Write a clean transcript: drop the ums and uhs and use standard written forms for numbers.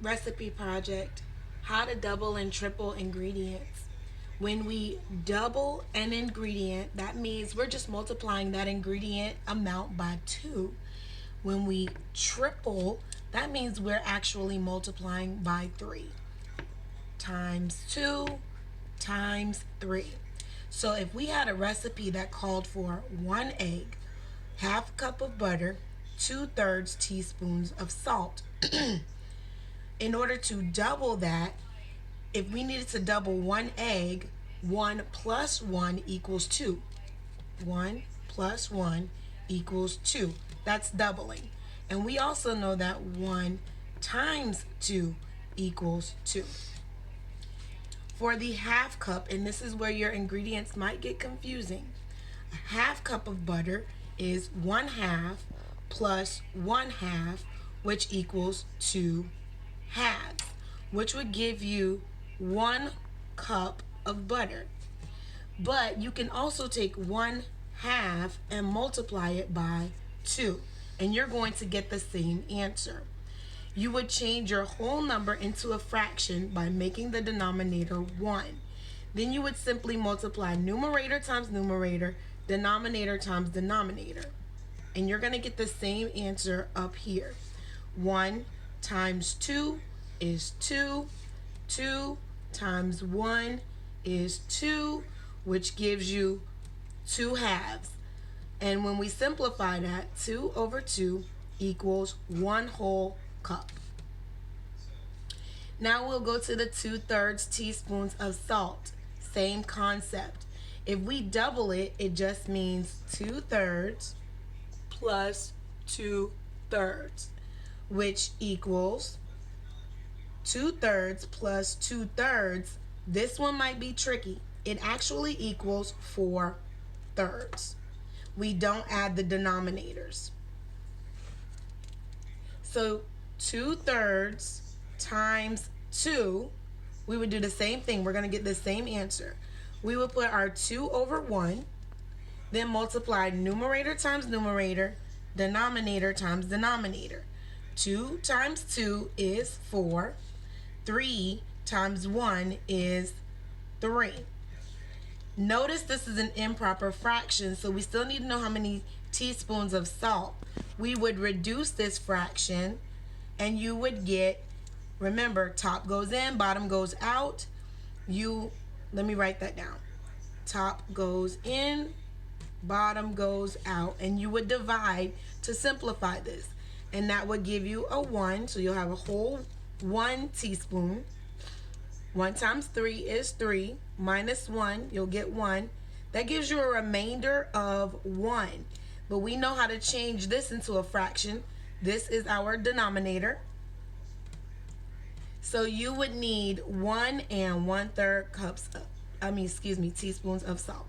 Recipe project: how to double and triple ingredients. When we double an ingredient, that means we're just multiplying that ingredient amount by 2. When we triple, that means we're actually multiplying by 3. Times 2 times 3. So if we had a recipe that called for 1 egg, half cup of butter, 2/3 teaspoons of salt. In order to double that, if we needed to double 1 egg, 1 plus 1 equals 2. 1 plus 1 equals 2. That's doubling. And we also know that 1 times 2 equals 2. For the half cup, and this is where your ingredients might get confusing, a half cup of butter is 1/2 plus 1/2, which equals 2 halves, which would give you 1 cup of butter. But you can also take 1/2 and multiply it by 2, and you're going to get the same answer. You would change your whole number into a fraction by making the denominator 1. Then you would simply multiply numerator times numerator, denominator times denominator. And you're going to get the same answer up here. 1 times 2 is 2. 2 times 1 is 2, which gives you 2 halves. And when we simplify that, 2 over 2 equals 1 whole cup. Now we'll go to the 2/3 teaspoons of salt. Same concept. If we double it, it just means 2/3 plus 2/3, which equals 2/3 plus 2/3. This one might be tricky. It actually equals 4/3. We don't add the denominators. So 2/3 times 2, we would do the same thing. We're going to get the same answer. We would put our 2 over 1, then multiply numerator times numerator, denominator times denominator. 2 times 2 is 4. 3 times 1 is 3. Notice this is an improper fraction, so we still need to know how many teaspoons of salt. We would reduce this fraction, and you would get, remember, top goes in, bottom goes out. Let me write that down. Top goes in, bottom goes out, and you would divide to simplify this. And that would give you a 1, so you'll have a whole 1 teaspoon. 1 times 3 is 3, minus 1, you'll get 1. That gives you a remainder of 1. But we know how to change this into a fraction. This is our denominator. So you would need 1 1/3 teaspoons of salt.